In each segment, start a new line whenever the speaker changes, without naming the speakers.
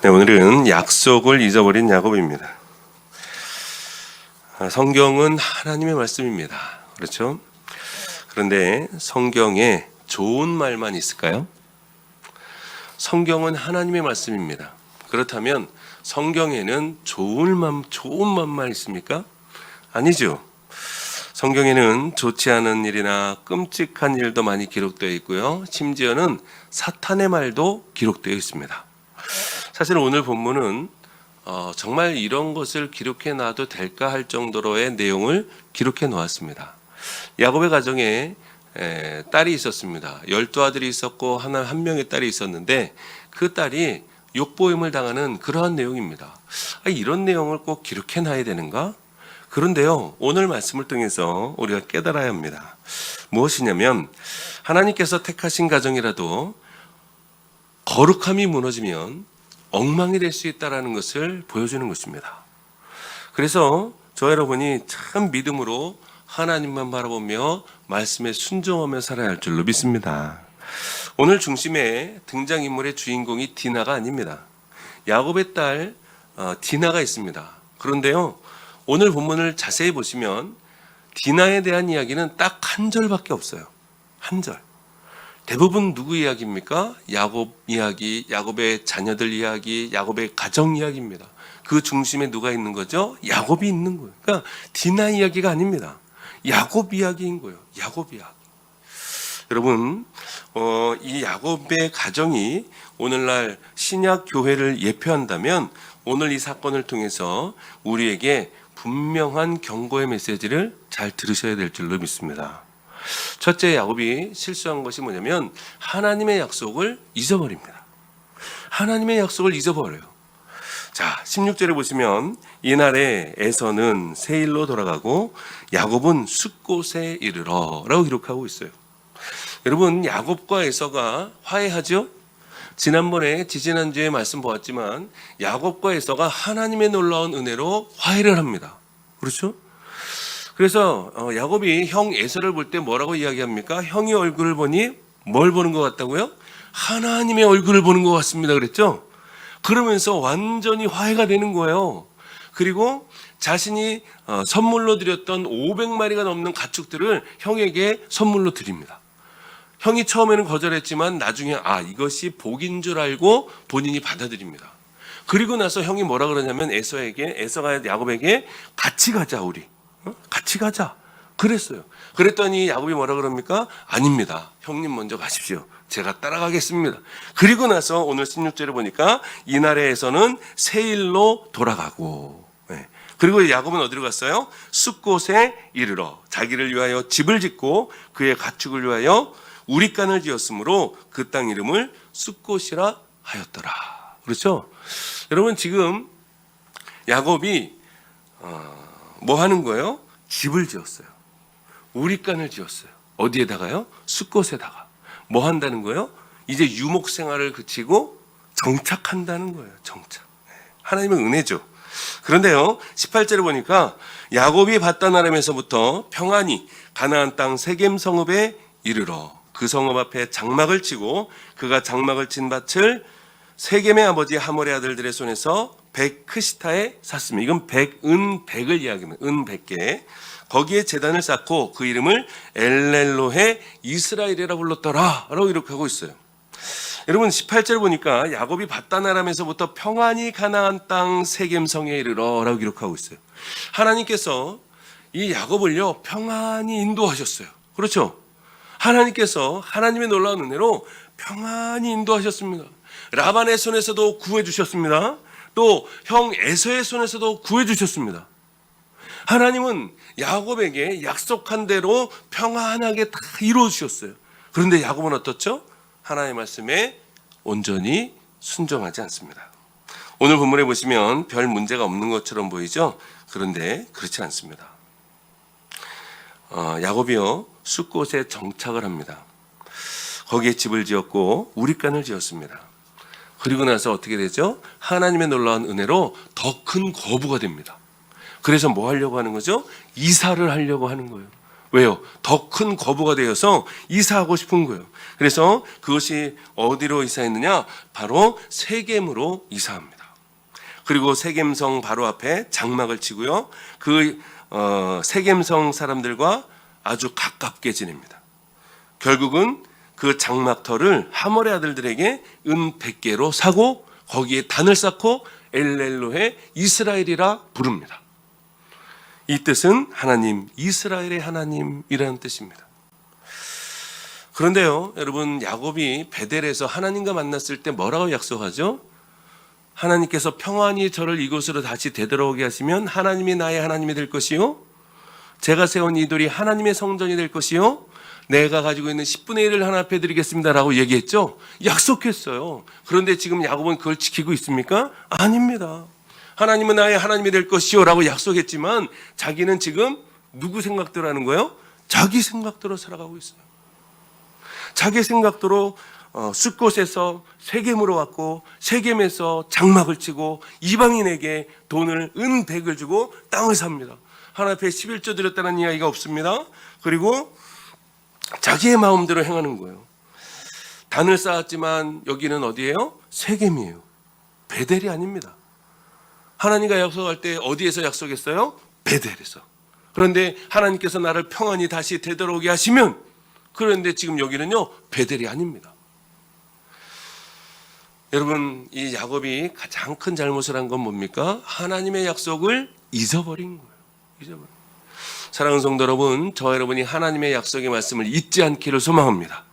네, 오늘은 약속을 잊어버린 야곱입니다. 성경은 하나님의 말씀입니다. 그렇죠? 그런데 성경에 좋은 말만 있을까요? 성경은 하나님의 말씀입니다. 그렇다면 성경에는 좋은 말만 있습니까? 아니죠. 성경에는 좋지 않은 일이나 끔찍한 일도 많이 기록되어 있고요. 심지어는 사탄의 말도 기록되어 있습니다. 사실 오늘 본문은 정말 이런 것을 기록해 놔도 될까 할 정도로의 내용을 기록해 놓았습니다. 야곱의 가정에 딸이 있었습니다. 12아들이 있었고 한 명의 딸이 있었는데 그 딸이 욕보임을 당하는 그러한 내용입니다. 이런 내용을 꼭 기록해 놔야 되는가? 그런데요, 오늘 말씀을 통해서 우리가 깨달아야 합니다. 무엇이냐면 하나님께서 택하신 가정이라도 거룩함이 무너지면 엉망이 될 수 있다는 것을 보여주는 것입니다. 그래서 저 여러분이 참 믿음으로 하나님만 바라보며 말씀에 순종하며 살아야 할 줄로 믿습니다. 오늘 중심에 등장인물의 주인공이 디나가 아닙니다. 야곱의 딸 디나가 있습니다. 그런데요, 오늘 본문을 자세히 보시면 디나에 대한 이야기는 딱 한 절밖에 없어요. 한 절. 대부분 누구 이야기입니까? 야곱 이야기, 야곱의 자녀들 이야기, 야곱의 가정 이야기입니다. 그 중심에 누가 있는 거죠? 야곱이 있는 거예요. 그러니까 디나 이야기가 아닙니다. 야곱 이야기인 거예요. 야곱 이야기. 여러분, 이 야곱의 가정이 오늘날 신약 교회를 예표한다면 오늘 이 사건을 통해서 우리에게 분명한 경고의 메시지를 잘 들으셔야 될 줄로 믿습니다. 첫째, 야곱이 실수한 것이 뭐냐면 하나님의 약속을 잊어버립니다. 하나님의 약속을 잊어버려요. 자, 16절에 보시면 이날에 에서는 세일로 돌아가고 야곱은 숫곳에 이르러 라고 기록하고 있어요. 여러분, 야곱과 에서가 화해하죠? 지난번에 지지난주에 말씀 보았지만 야곱과 에서가 하나님의 놀라운 은혜로 화해를 합니다. 그렇죠? 그래서 야곱이 형 에서를 볼 때 뭐라고 이야기합니까? 형이 얼굴을 보니 뭘 보는 것 같다고요? 하나님의 얼굴을 보는 것 같습니다. 그랬죠? 그러면서 완전히 화해가 되는 거예요. 그리고 자신이 선물로 드렸던 500마리가 넘는 가축들을 형에게 선물로 드립니다. 형이 처음에는 거절했지만 나중에 이것이 복인 줄 알고 본인이 받아들입니다. 그리고 나서 형이 뭐라 그러냐면 에서가 야곱에게 같이 가자 우리. 같이 가자. 그랬어요. 그랬더니 야곱이 뭐라 그럽니까? 아닙니다. 형님 먼저 가십시오. 제가 따라가겠습니다. 그리고 나서 오늘 16절에 보니까 이날에서는 세일로 돌아가고, 그리고 야곱은 어디로 갔어요? 숫곳에 이르러 자기를 위하여 집을 짓고 그의 가축을 위하여 우리간을 지었으므로 그 땅 이름을 숫곳이라 하였더라. 그렇죠? 여러분, 지금 야곱이 뭐 하는 거예요? 집을 지었어요. 우리간을 지었어요. 어디에다가요? 숫곳에다가. 뭐 한다는 거예요? 이제 유목 생활을 그치고 정착한다는 거예요. 정착. 하나님의 은혜죠. 그런데요, 18절에 보니까 야곱이 밧단 아람에서부터 평안히 가나안 땅 세겜 성읍에 이르러 그 성읍 앞에 장막을 치고 그가 장막을 친 밭을 세겜의 아버지 하몰의 아들들의 손에서 백크시타에 샀습니다. 이건 은 100을 이야기합니다. 은 100개. 거기에 제단을 쌓고 그 이름을 엘렐로헤 이스라엘이라 불렀더라 라고 기록하고 있어요. 여러분, 18절 보니까 야곱이 밧단 아람에서부터 평안히 가나안 땅 세겜성에 이르러 라고 기록하고 있어요. 하나님께서 이 야곱을요 평안히 인도하셨어요. 그렇죠? 하나님께서 하나님의 놀라운 은혜로 평안히 인도하셨습니다. 라반의 손에서도 구해주셨습니다. 또 형 에서의 손에서도 구해주셨습니다. 하나님은 야곱에게 약속한 대로 평안하게 다 이루어주셨어요. 그런데 야곱은 어떻죠? 하나님의 말씀에 온전히 순종하지 않습니다. 오늘 본문에 보시면 별 문제가 없는 것처럼 보이죠? 그런데 그렇지 않습니다. 야곱이요 숫곳에 정착을 합니다. 거기에 집을 지었고 우리간을 지었습니다. 그리고 나서 어떻게 되죠? 하나님의 놀라운 은혜로 더 큰 거부가 됩니다. 그래서 뭐 하려고 하는 거죠? 이사를 하려고 하는 거예요. 왜요? 더 큰 거부가 되어서 이사하고 싶은 거예요. 그래서 그것이 어디로 이사했느냐? 바로 세겜으로 이사합니다. 그리고 세겜성 바로 앞에 장막을 치고요. 그 세겜성 사람들과 아주 가깝게 지냅니다. 결국은 그 장막터를 하몰의 아들들에게 은 100개로 사고 거기에 단을 쌓고 엘렐로해 이스라엘이라 부릅니다. 이 뜻은 하나님, 이스라엘의 하나님이라는 뜻입니다. 그런데요, 여러분, 야곱이 베델에서 하나님과 만났을 때 뭐라고 약속하죠? 하나님께서 평안히 저를 이곳으로 다시 되돌아오게 하시면 하나님이 나의 하나님이 될 것이요, 제가 세운 이 돌이 하나님의 성전이 될 것이요, 내가 가지고 있는 10분의 1을 하나 앞에 드리겠습니다라고 얘기했죠. 약속했어요. 그런데 지금 야곱은 그걸 지키고 있습니까? 아닙니다. 하나님은 나의 하나님이 될 것이요 라고 약속했지만 자기는 지금 누구 생각대로 하는 거예요? 자기 생각대로 살아가고 있어요. 자기 생각대로 숫곳에서 세겜으로 왔고 세겜에서 장막을 치고 이방인에게 돈을 은 100을 주고 땅을 삽니다. 하나님 앞에 11조 드렸다는 이야기가 없습니다. 그리고 자기의 마음대로 행하는 거예요. 단을 쌓았지만 여기는 어디예요? 세겜이에요. 베델이 아닙니다. 하나님과 약속할 때 어디에서 약속했어요? 베델에서. 그런데 하나님께서 나를 평안히 다시 되돌아오게 하시면, 그런데 지금 여기는요 베델이 아닙니다. 여러분, 이 야곱이 가장 큰 잘못을 한 건 뭡니까? 하나님의 약속을 잊어버린 거예요. 잊어버린. 사랑하는 성도 여러분, 저 여러분이 하나님의 약속의 말씀을 잊지 않기를 소망합니다.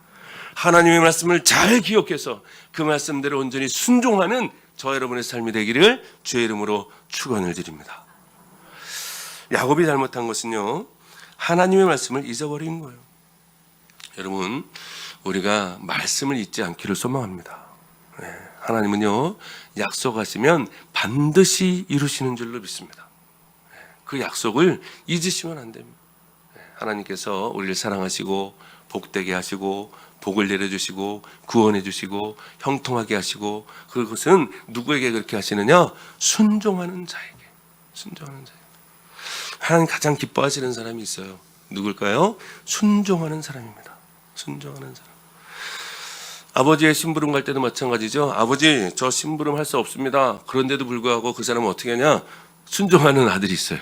하나님의 말씀을 잘 기억해서 그 말씀대로 온전히 순종하는 저 여러분의 삶이 되기를 주의 이름으로 축원을 드립니다. 야곱이 잘못한 것은요, 하나님의 말씀을 잊어버린 거예요. 여러분, 우리가 말씀을 잊지 않기를 소망합니다. 하나님은요, 약속하시면 반드시 이루시는 줄로 믿습니다. 그 약속을 잊으시면 안 됩니다. 하나님께서 우리를 사랑하시고 복되게 하시고 복을 내려주시고 구원해 주시고 형통하게 하시고, 그것은 누구에게 그렇게 하시느냐? 순종하는 자에게. 순종하는 자에게. 하나님 가장 기뻐하시는 사람이 있어요. 누굴까요? 순종하는 사람입니다. 순종하는 사람. 아버지의 심부름 갈 때도 마찬가지죠. 아버지, 저 심부름 할 수 없습니다. 그런데도 불구하고 그 사람은 어떻게 하냐? 순종하는 아들이 있어요.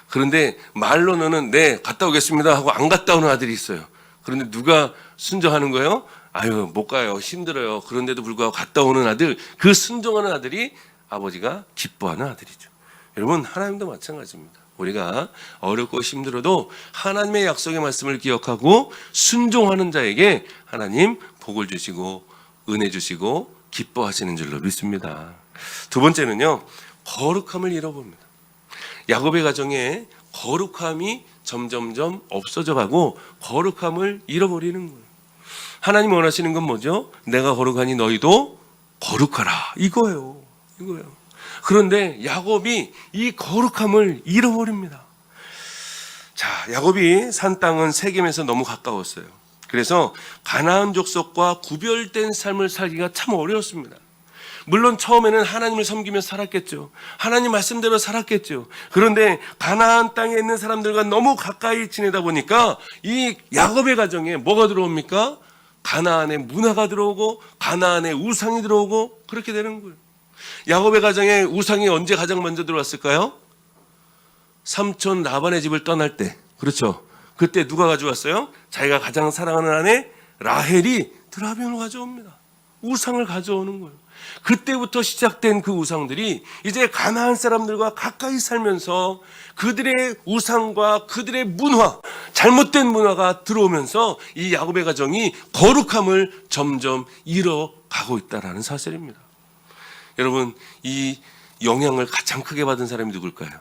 그런데 말로는 네, 갔다 오겠습니다 하고 안 갔다 오는 아들이 있어요. 그런데 누가 순종하는 거예요? 아유, 못 가요. 힘들어요. 그런데도 불구하고 갔다 오는 아들, 그 순종하는 아들이 아버지가 기뻐하는 아들이죠. 여러분, 하나님도 마찬가지입니다. 우리가 어렵고 힘들어도 하나님의 약속의 말씀을 기억하고 순종하는 자에게 하나님 복을 주시고 은혜 주시고 기뻐하시는 줄로 믿습니다. 두 번째는요, 거룩함을 잃어봅니다. 야곱의 가정에 거룩함이 점점점 없어져 가고 거룩함을 잃어버리는 거예요. 하나님 원하시는 건 뭐죠? 내가 거룩하니 너희도 거룩하라, 이거예요. 이거예요. 그런데 야곱이 이 거룩함을 잃어버립니다. 자, 야곱이 산 땅은 세겜에서 너무 가까웠어요. 그래서 가나안 족속과 구별된 삶을 살기가 참 어려웠습니다. 물론 처음에는 하나님을 섬기며 살았겠죠. 하나님 말씀대로 살았겠죠. 그런데 가나안 땅에 있는 사람들과 너무 가까이 지내다 보니까 이 야곱의 가정에 뭐가 들어옵니까? 가나안의 문화가 들어오고 가나안의 우상이 들어오고 그렇게 되는 거예요. 야곱의 가정에 우상이 언제 가장 먼저 들어왔을까요? 삼촌 라반의 집을 떠날 때. 그렇죠. 그때 누가 가져왔어요? 자기가 가장 사랑하는 아내 라헬이 드라병을 가져옵니다. 우상을 가져오는 거예요. 그때부터 시작된 그 우상들이 이제 가나안 사람들과 가까이 살면서 그들의 우상과 그들의 문화, 잘못된 문화가 들어오면서 이 야곱의 가정이 거룩함을 점점 잃어가고 있다는 사실입니다. 여러분, 이 영향을 가장 크게 받은 사람이 누굴까요?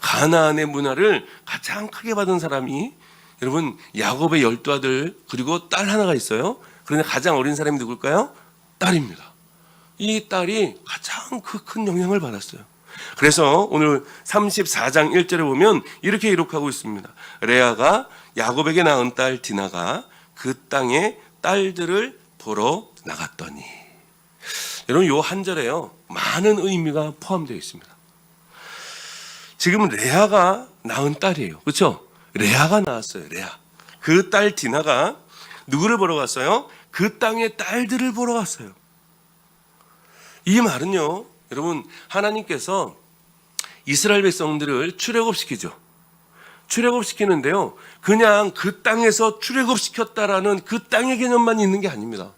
가나안의 문화를 가장 크게 받은 사람이, 여러분, 야곱의 12아들 그리고 딸 하나가 있어요. 그런데 가장 어린 사람이 누굴까요? 딸입니다. 이 딸이 가장 큰 영향을 받았어요. 그래서 오늘 34장 1절에 보면 이렇게 기록하고 있습니다. 레아가 야곱에게 낳은 딸 디나가 그 땅의 딸들을 보러 나갔더니. 여러분, 요 한 절에요, 많은 의미가 포함되어 있습니다. 지금 레아가 낳은 딸이에요. 그렇죠? 레아가 나왔어요. 레아. 그 딸 디나가 누구를 보러 갔어요? 그 땅의 딸들을 보러 갔어요. 이 말은요, 여러분, 하나님께서 이스라엘 백성들을 출애굽시키죠. 출애굽시키는데요, 그냥 그 땅에서 출애굽시켰다라는 그 땅의 개념만 있는 게 아닙니다.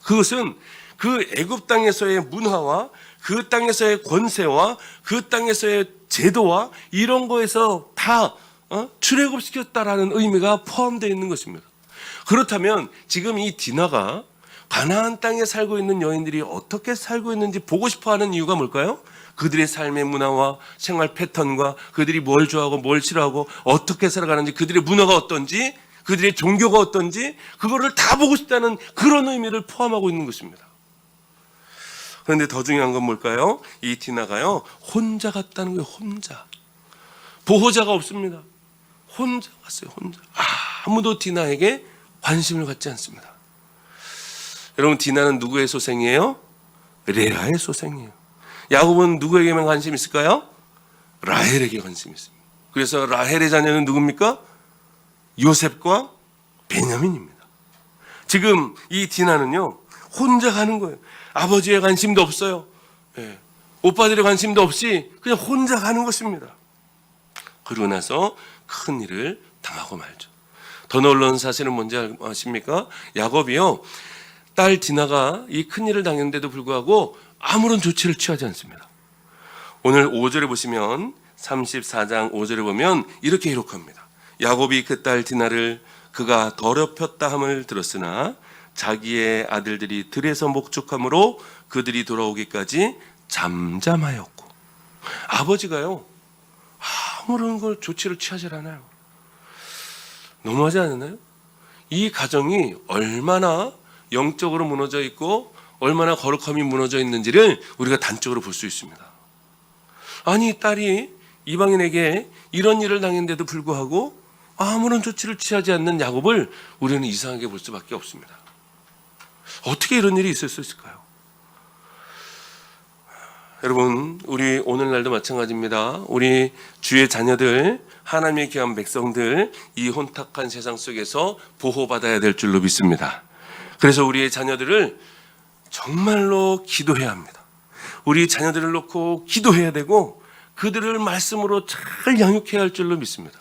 그것은 그 애굽 땅에서의 문화와 그 땅에서의 권세와 그 땅에서의 제도와 이런 거에서 다 출애굽시켰다라는 의미가 포함되어 있는 것입니다. 그렇다면 지금 이 디나가 가나안 땅에 살고 있는 여인들이 어떻게 살고 있는지 보고 싶어하는 이유가 뭘까요? 그들의 삶의 문화와 생활 패턴과 그들이 뭘 좋아하고 뭘 싫어하고 어떻게 살아가는지, 그들의 문화가 어떤지, 그들의 종교가 어떤지, 그거를 다 보고 싶다는 그런 의미를 포함하고 있는 것입니다. 그런데 더 중요한 건 뭘까요? 이 디나가요, 혼자 갔다는 거예요. 혼자. 보호자가 없습니다. 혼자 갔어요. 혼자. 아무도 디나에게 관심을 갖지 않습니다. 여러분, 디나는 누구의 소생이에요? 레아의 소생이에요. 야곱은 누구에게만 관심이 있을까요? 라헬에게 관심이 있습니다. 그래서 라헬의 자녀는 누굽니까? 요셉과 베냐민입니다. 지금 이 디나는요, 혼자 가는 거예요. 아버지의 관심도 없어요. 오빠들의 관심도 없이 그냥 혼자 가는 것입니다. 그러고 나서 큰 일을 당하고 말죠. 더 놀라운 사실은 뭔지 아십니까? 야곱이요, 딸 디나가 이 큰일을 당했는데도 불구하고 아무런 조치를 취하지 않습니다. 오늘 5절에 보시면, 34장 5절에 보면 이렇게 기록합니다. 야곱이 그 딸 디나를 그가 더럽혔다 함을 들었으나 자기의 아들들이 들에서 목축함으로 그들이 돌아오기까지 잠잠하였고. 아버지가요, 아무런 걸 조치를 취하지 않아요. 너무하지 않나요? 이 가정이 얼마나 영적으로 무너져 있고 얼마나 거룩함이 무너져 있는지를 우리가 단적으로 볼 수 있습니다. 아니, 딸이 이방인에게 이런 일을 당했는데도 불구하고 아무런 조치를 취하지 않는 야곱을 우리는 이상하게 볼 수밖에 없습니다. 어떻게 이런 일이 있을 수 있을까요? 여러분, 우리 오늘날도 마찬가지입니다. 우리 주의 자녀들, 하나님의 귀한 백성들, 이 혼탁한 세상 속에서 보호받아야 될 줄로 믿습니다. 그래서 우리의 자녀들을 정말로 기도해야 합니다. 우리 자녀들을 놓고 기도해야 되고 그들을 말씀으로 잘 양육해야 할 줄로 믿습니다.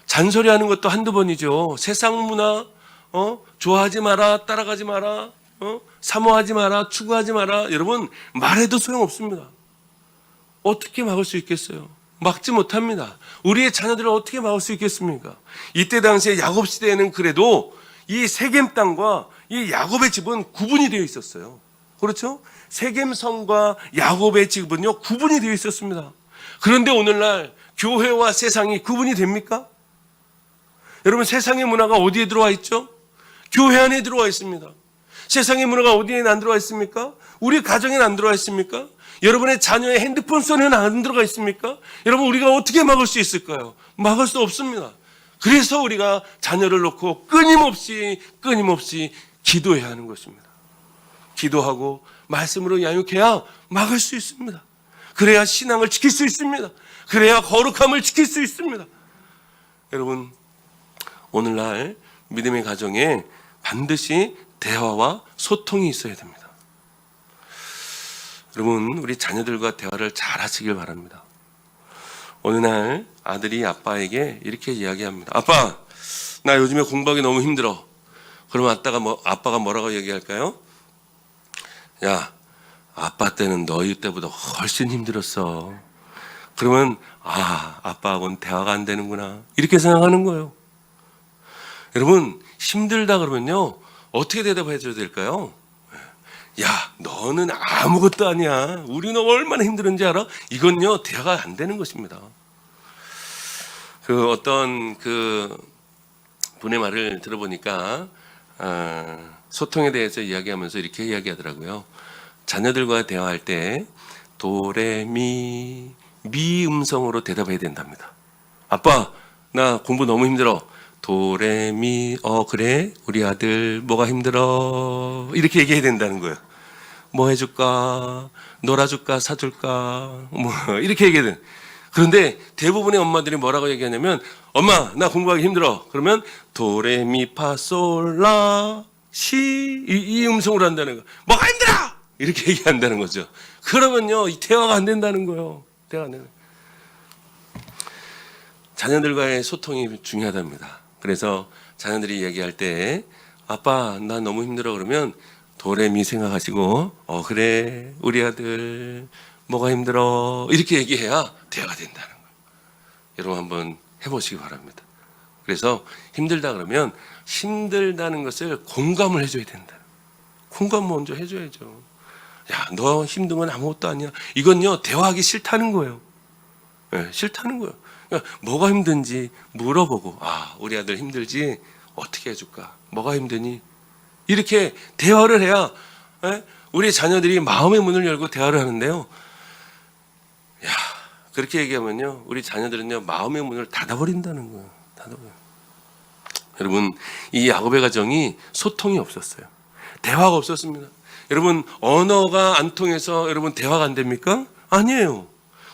잔소리하는 것도 한두 번이죠. 세상 문화 좋아하지 마라, 따라가지 마라, 사모하지 마라, 추구하지 마라. 여러분, 말해도 소용없습니다. 어떻게 막을 수 있겠어요? 막지 못합니다. 우리의 자녀들을 어떻게 막을 수 있겠습니까? 이때 당시에 야곱 시대에는 그래도 이 세겜 땅과 이 야곱의 집은 구분이 되어 있었어요. 그렇죠? 세겜 성과 야곱의 집은요, 구분이 되어 있었습니다. 그런데 오늘날 교회와 세상이 구분이 됩니까? 여러분, 세상의 문화가 어디에 들어와 있죠? 교회 안에 들어와 있습니다. 세상의 문화가 어디에 안 들어와 있습니까? 우리 가정에는 안 들어와 있습니까? 여러분의 자녀의 핸드폰 손에는 안 들어가 있습니까? 여러분, 우리가 어떻게 막을 수 있을까요? 막을 수 없습니다. 그래서 우리가 자녀를 놓고 끊임없이 기도해야 하는 것입니다. 기도하고 말씀으로 양육해야 막을 수 있습니다. 그래야 신앙을 지킬 수 있습니다. 그래야 거룩함을 지킬 수 있습니다. 여러분, 오늘날 믿음의 가정에 반드시 대화와 소통이 있어야 됩니다. 여러분, 우리 자녀들과 대화를 잘 하시길 바랍니다. 어느 날 아들이 아빠에게 이렇게 이야기합니다. 아빠, 나 요즘에 공부하기 너무 힘들어. 그러면 아빠가 뭐라고 얘기할까요? 야, 아빠 때는 너희 때보다 훨씬 힘들었어. 그러면 아빠하고는 대화가 안 되는구나, 이렇게 생각하는 거예요. 여러분, 힘들다 그러면요, 어떻게 대답해 줘야 될까요? 야, 너는 아무것도 아니야. 우리는 얼마나 힘들은지 알아? 이건요, 대화가 안 되는 것입니다. 어떤 분의 말을 들어보니까 소통에 대해서 이야기하면서 이렇게 이야기하더라고요. 자녀들과 대화할 때 도레미 미 음성으로 대답해야 된답니다. 아빠, 나 공부 너무 힘들어. 도레미 그래? 우리 아들 뭐가 힘들어? 이렇게 얘기해야 된다는 거예요. 뭐 해줄까? 놀아줄까? 사줄까? 뭐 이렇게 얘기해야 돼. 그런데 대부분의 엄마들이 뭐라고 얘기하냐면 엄마 나 공부하기 힘들어. 그러면 도레미파솔라 시 이 음성으로 한다는 거. 뭐가 힘들어? 이렇게 얘기한다는 거죠. 그러면요 이 대화가 안 된다는 거예요. 대화가 안 되는 거예요. 자녀들과의 소통이 중요하답니다. 그래서 자녀들이 얘기할 때 아빠 나 너무 힘들어 그러면 도레미 생각하시고 그래 우리 아들 뭐가 힘들어 이렇게 얘기해야 대화가 된다는 거예요. 여러분 한번 해보시기 바랍니다. 그래서 힘들다 그러면 힘들다는 것을 공감을 해줘야 된다. 공감 먼저 해줘야죠. 야, 너 힘든 건 아무것도 아니야. 이건요 대화하기 싫다는 거예요. 네, 싫다는 거예요. 그러니까 뭐가 힘든지 물어보고 우리 아들 힘들지 어떻게 해줄까? 뭐가 힘드니? 이렇게 대화를 해야 우리 자녀들이 마음의 문을 열고 대화를 하는데요. 야, 그렇게 얘기하면요 우리 자녀들은요 마음의 문을 닫아버린다는 거예요. 닫아버려요. 여러분 이 야곱의 가정이 소통이 없었어요. 대화가 없었습니다. 여러분 언어가 안 통해서 여러분 대화가 안 됩니까? 아니에요.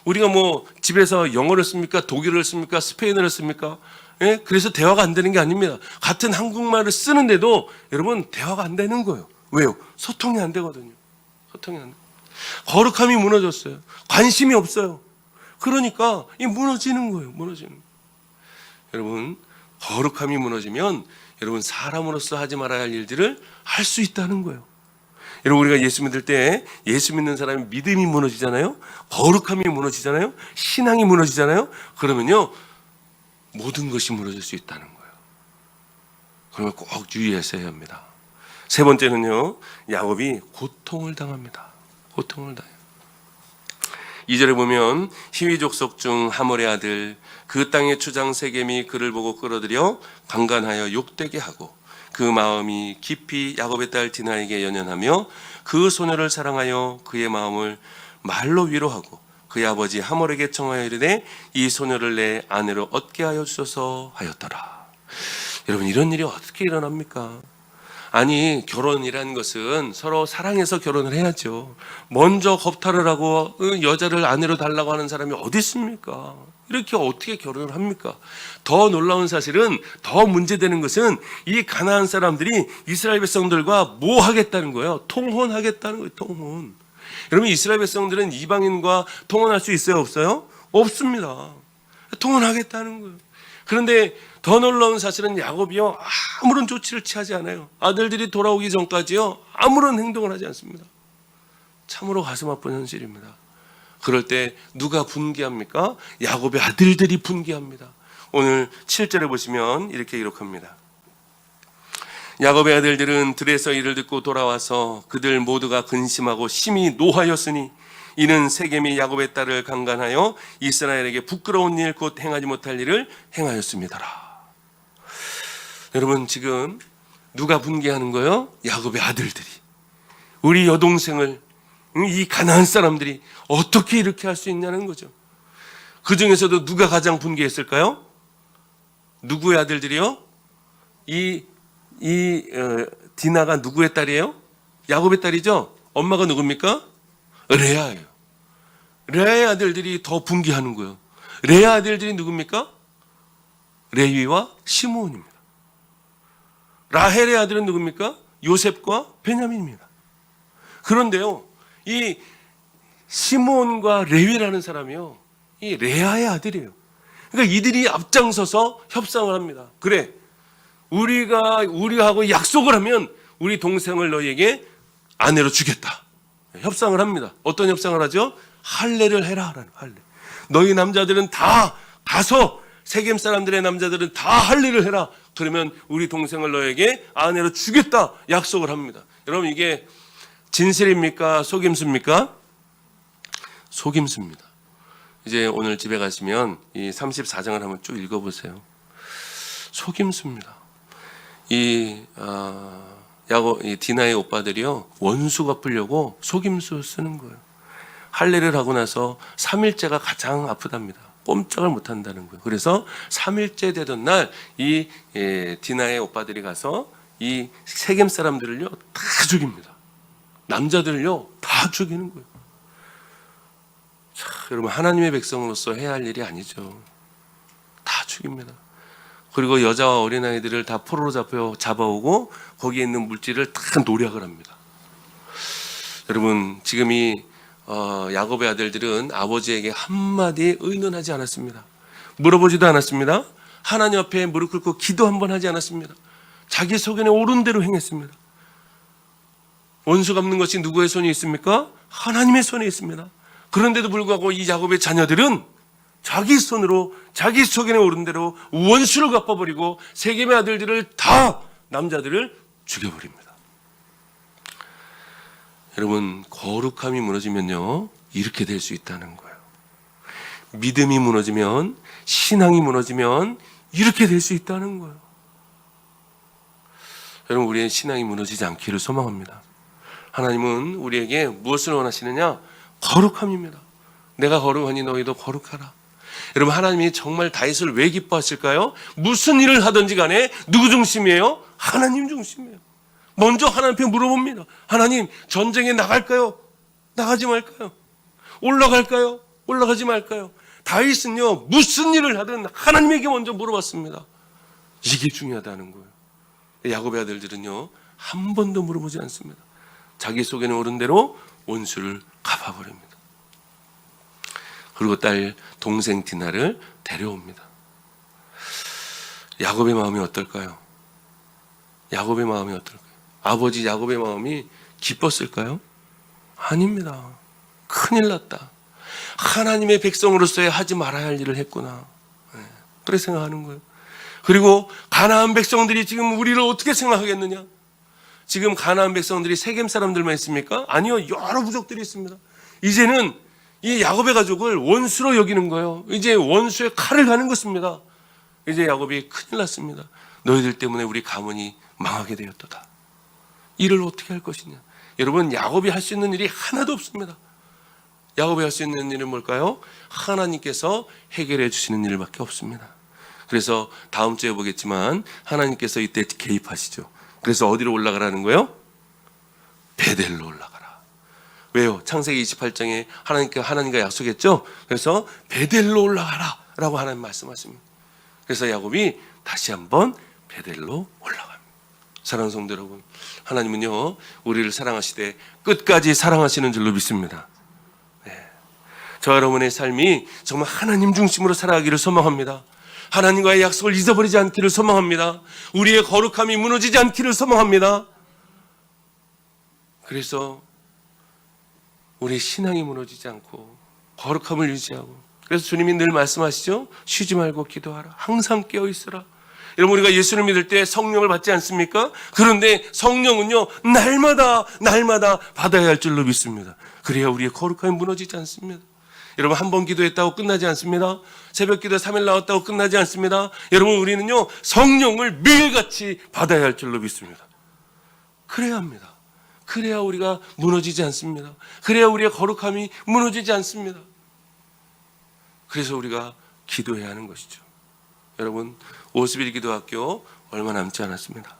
우리가 뭐 집에서 영어를 씁니까? 독일어를 씁니까? 스페인어를 씁니까? 예? 그래서 대화가 안 되는 게 아닙니다. 같은 한국말을 쓰는데도 여러분 대화가 안 되는 거예요. 왜요? 소통이 안 되거든요. 소통이 안 돼. 거룩함이 무너졌어요. 관심이 없어요. 그러니까 이 무너지는 거예요. 무너지는 거예요. 여러분 거룩함이 무너지면 여러분 사람으로서 하지 말아야 할 일들을 할 수 있다는 거예요. 여러분 우리가 예수 믿을 때 예수 믿는 사람이 믿음이 무너지잖아요. 거룩함이 무너지잖아요. 신앙이 무너지잖아요. 그러면요 모든 것이 무너질 수 있다는 거예요. 그러면 꼭 유의해서 해야 합니다. 세 번째는요 야곱이 고통을 당합니다. 고통을 당해요. 2절에 보면 히위 족속 중 하몰의 아들 그 땅의 추장 세겜이 그를 보고 끌어들여 강간하여 욕되게 하고 그 마음이 깊이 야곱의 딸 디나에게 연연하며 그 소녀를 사랑하여 그의 마음을 말로 위로하고 그의 아버지 하몰에게 청하여 이르되 이 소녀를 내 아내로 얻게 하여 주소서 하였더라. 여러분 이런 일이 어떻게 일어납니까? 아니 결혼이라는 것은 서로 사랑해서 결혼을 해야죠. 먼저 겁탈을 하고 여자를 아내로 달라고 하는 사람이 어디 있습니까? 이렇게 어떻게 결혼을 합니까? 더 놀라운 사실은 더 문제되는 것은 이 가나안 사람들이 이스라엘 백성들과 뭐 하겠다는 거예요? 통혼하겠다는 거예요. 통혼. 여러분 이스라엘 백성들은 이방인과 통혼할 수 있어요? 없어요? 없습니다. 통혼하겠다는 거예요. 그런데 더 놀라운 사실은 야곱이요 아무런 조치를 취하지 않아요. 아들들이 돌아오기 전까지요 아무런 행동을 하지 않습니다. 참으로 가슴 아픈 현실입니다. 그럴 때 누가 분개합니까? 야곱의 아들들이 분개합니다. 오늘 7절에 보시면 이렇게 기록합니다. 야곱의 아들들은 들에서 이를 듣고 돌아와서 그들 모두가 근심하고 심히 노하였으니 이는 세겜이 야곱의 딸을 강간하여 이스라엘에게 부끄러운 일 곧 행하지 못할 일을 행하였습니다라. 여러분 지금 누가 분개하는 거예요? 야곱의 아들들이. 우리 여동생을 이 가나안 사람들이 어떻게 이렇게 할 수 있냐는 거죠. 그 중에서도 누가 가장 분개했을까요? 누구의 아들들이요? 디나가 누구의 딸이에요? 야곱의 딸이죠? 엄마가 누굽니까? 레아예요. 레아의 아들들이 더 분개하는 거예요. 레아 아들들이 누굽니까? 레위와 시므온입니다. 라헬의 아들은 누굽니까? 요셉과 베냐민입니다. 그런데요, 이 시므온과 레위라는 사람이요, 이 레아의 아들이에요. 그러니까 이들이 앞장서서 협상을 합니다. 그래, 우리하고 약속을 하면 우리 동생을 너희에게 아내로 주겠다. 협상을 합니다. 어떤 협상을 하죠? 할례를 해라. 할례. 너희 남자들은 다 가서 세겜 사람들의 남자들은 다 할례를 해라. 그러면 우리 동생을 너에게 아내로 주겠다. 약속을 합니다. 여러분 이게 진실입니까? 속임수입니까? 속임수입니다. 이제 오늘 집에 가시면 이 34장을 한번 쭉 읽어보세요. 속임수입니다. 이 디나의 오빠들이요 원수 갚으려고 속임수 쓰는 거예요. 할례를 하고 나서 3일째가 가장 아프답니다. 꼼짝을 못한다는 거예요. 그래서 3일째 되던 날 이 디나의 오빠들이 가서 이 세겜 사람들을요 다 죽입니다. 남자들을요 다 죽이는 거예요. 참 여러분, 하나님의 백성으로서 해야 할 일이 아니죠. 다 죽입니다. 그리고 여자와 어린아이들을 다 포로로 잡아오고 거기에 있는 물질을 다 노략을 합니다. 여러분, 지금 이 야곱의 아들들은 아버지에게 한마디 의논하지 않았습니다. 물어보지도 않았습니다. 하나님 앞에 무릎 꿇고 기도 한번 하지 않았습니다. 자기 소견에 옳은 대로 행했습니다. 원수 갚는 것이 누구의 손에 있습니까? 하나님의 손에 있습니다. 그런데도 불구하고 이 야곱의 자녀들은 자기 손으로 자기 소견에 오른 대로 원수를 갚아버리고 세겜의 아들들을 다 남자들을 죽여버립니다. 여러분, 거룩함이 무너지면요 이렇게 될 수 있다는 거예요. 믿음이 무너지면, 신앙이 무너지면 이렇게 될 수 있다는 거예요. 여러분, 우리의 신앙이 무너지지 않기를 소망합니다. 하나님은 우리에게 무엇을 원하시느냐? 거룩함입니다. 내가 거룩하니 너희도 거룩하라. 여러분, 하나님이 정말 다윗을 왜 기뻐하실까요? 무슨 일을 하든지 간에 누구 중심이에요? 하나님 중심이에요. 먼저 하나님 앞에 물어봅니다. 하나님, 전쟁에 나갈까요? 나가지 말까요? 올라갈까요? 올라가지 말까요? 다윗은요 무슨 일을 하든 하나님에게 먼저 물어봤습니다. 이게 중요하다는 거예요. 야곱의 아들들은요 한 번도 물어보지 않습니다. 자기 속에는 옳은 대로 원수를 갚아버립니다. 그리고 딸 동생 디나를 데려옵니다. 야곱의 마음이 어떨까요? 야곱의 마음이 어떨까요? 아버지 야곱의 마음이 기뻤을까요? 아닙니다. 큰일 났다. 하나님의 백성으로서야 하지 말아야 할 일을 했구나. 그렇게 생각하는 거예요. 그리고 가나안 백성들이 지금 우리를 어떻게 생각하겠느냐? 지금 가나안 백성들이 세겜 사람들만 있습니까? 아니요, 여러 부족들이 있습니다. 이제는 이 야곱의 가족을 원수로 여기는 거예요. 이제 원수의 칼을 가는 것입니다. 이제 야곱이 큰일 났습니다. 너희들 때문에 우리 가문이 망하게 되었도다. 일을 어떻게 할 것이냐? 여러분, 야곱이 할 수 있는 일이 하나도 없습니다. 야곱이 할 수 있는 일은 뭘까요? 하나님께서 해결해 주시는 일밖에 없습니다. 그래서 다음 주에 보겠지만 하나님께서 이때 개입하시죠. 그래서 어디로 올라가라는 거예요? 베델로 올라가라. 왜요? 창세기 28장에 하나님과 약속했죠. 그래서 베델로 올라가라 라고 하나님 말씀하십니다. 그래서 야곱이 다시 한번 베델로 올라갑니다. 사랑하는 성도 여러분, 하나님은요 우리를 사랑하시되 끝까지 사랑하시는 줄로 믿습니다. 저 여러분의 삶이 정말 하나님 중심으로 살아가기를 소망합니다. 하나님과의 약속을 잊어버리지 않기를 소망합니다. 우리의 거룩함이 무너지지 않기를 소망합니다. 그래서 우리의 신앙이 무너지지 않고 거룩함을 유지하고, 그래서 주님이 늘 말씀하시죠. 쉬지 말고 기도하라. 항상 깨어있으라. 여러분, 우리가 예수를 믿을 때 성령을 받지 않습니까? 그런데 성령은요 날마다 받아야 할 줄로 믿습니다. 그래야 우리의 거룩함이 무너지지 않습니다. 여러분, 한 번 기도했다고 끝나지 않습니다. 새벽 기도 3일 나왔다고 끝나지 않습니다. 여러분, 우리는요 성령을 매일같이 받아야 할 줄로 믿습니다. 그래야 합니다. 그래야 우리가 무너지지 않습니다. 그래야 우리의 거룩함이 무너지지 않습니다. 그래서 우리가 기도해야 하는 것이죠. 여러분, 50일 기도학교 얼마 남지 않았습니다.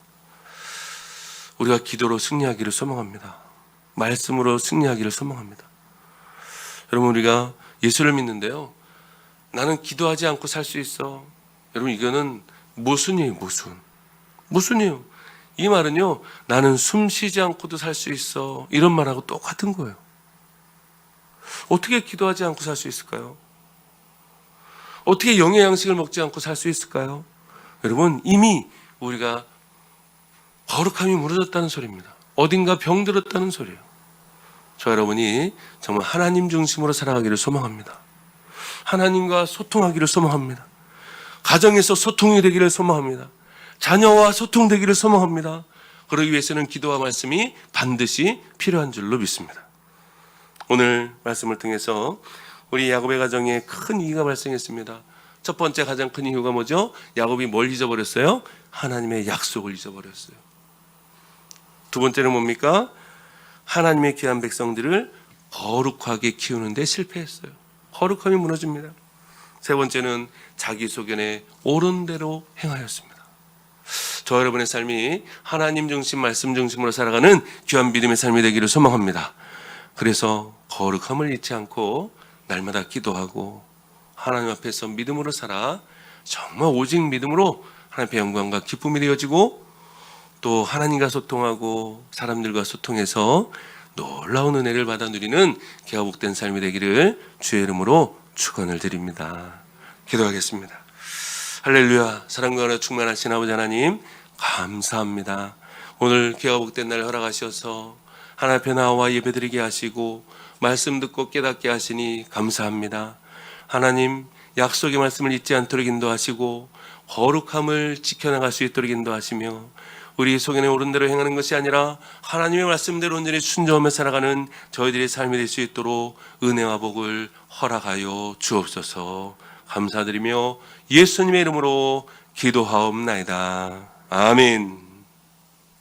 우리가 기도로 승리하기를 소망합니다. 말씀으로 승리하기를 소망합니다. 여러분, 우리가 예수를 믿는데요 나는 기도하지 않고 살 수 있어. 여러분, 이거는 모순이에요. 모순이에요. 이 말은요 나는 숨 쉬지 않고도 살 수 있어, 이런 말하고 똑같은 거예요. 어떻게 기도하지 않고 살 수 있을까요? 어떻게 영의 양식을 먹지 않고 살 수 있을까요? 여러분, 이미 우리가 거룩함이 무너졌다는 소리입니다. 어딘가 병들었다는 소리예요. 저 여러분이 정말 하나님 중심으로 살아가기를 소망합니다. 하나님과 소통하기를 소망합니다. 가정에서 소통이 되기를 소망합니다. 자녀와 소통되기를 소망합니다. 그러기 위해서는 기도와 말씀이 반드시 필요한 줄로 믿습니다. 오늘 말씀을 통해서 우리 야곱의 가정에 큰 이유가 발생했습니다. 첫 번째 가장 큰 이유가 뭐죠? 야곱이 뭘 잊어버렸어요? 하나님의 약속을 잊어버렸어요. 두 번째는 뭡니까? 하나님의 귀한 백성들을 거룩하게 키우는 데 실패했어요. 거룩함이 무너집니다. 세 번째는 자기 소견에 옳은 대로 행하였습니다. 저 여러분의 삶이 하나님 중심, 말씀 중심으로 살아가는 귀한 믿음의 삶이 되기를 소망합니다. 그래서 거룩함을 잃지 않고 날마다 기도하고 하나님 앞에서 믿음으로 살아 정말 오직 믿음으로 하나님의 영광과 기쁨이 되어지고 또 하나님과 소통하고 사람들과 소통해서 놀라운 은혜를 받아 누리는 기가 복된 삶이 되기를 주의 이름으로 축원을 드립니다. 기도하겠습니다. 할렐루야. 사랑과 은혜로 충만하신 아버지 하나님 감사합니다. 오늘 기가 복된 날 허락하셔서 하나님 앞에 나와 예배드리게 하시고 말씀 듣고 깨닫게 하시니 감사합니다. 하나님 약속의 말씀을 잊지 않도록 인도하시고 거룩함을 지켜나갈 수 있도록 인도하시며 우리 속에 옳은 대로 행하는 것이 아니라 하나님의 말씀대로 온전히 순종하며 살아가는 저희들의 삶이 될 수 있도록 은혜와 복을 허락하여 주옵소서. 감사드리며 예수님의 이름으로 기도하옵나이다. 아멘.